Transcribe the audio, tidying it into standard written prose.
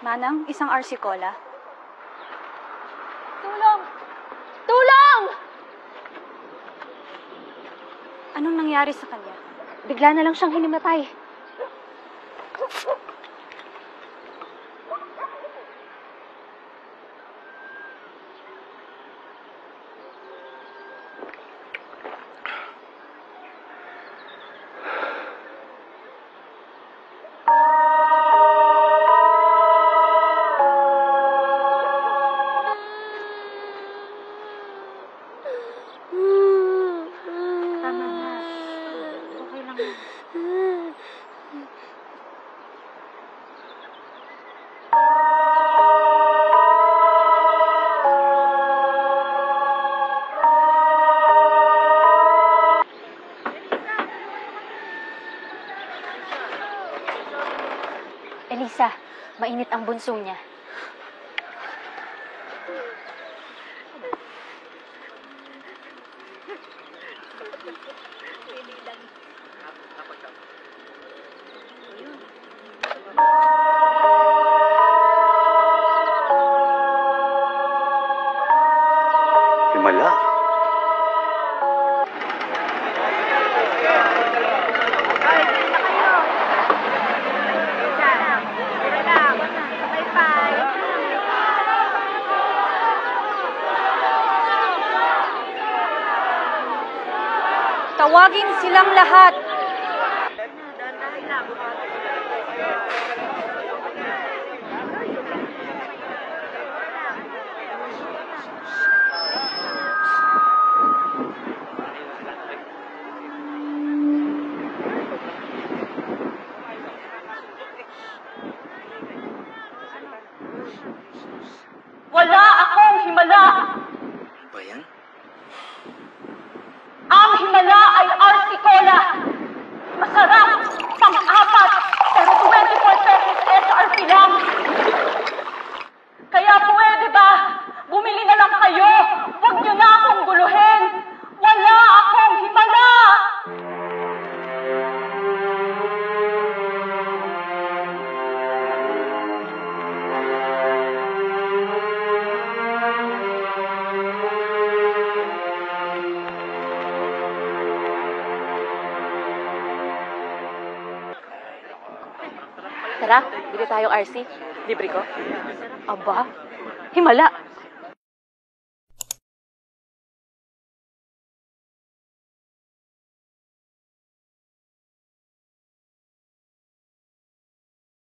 Manang, isang RC Cola. Tulong! Tulong! Anong nangyari sa kanya? Bigla na lang siyang hinimatay. Tama na. Okay lang yan. Elisa, mainit ang bunso niya. Himala. Tawagin silang lahat. Wala akong himala. Ba yan? Ang himala ay RC Cola. Masarap, pang-apat, pero 24 pesos SRP lang. Kaya pwede ba, bumili na lang kayo. Huwag niyo na akong guluhin. Wala akong himala. Tara, bili tayo RC. Libre ko? Aba, himala.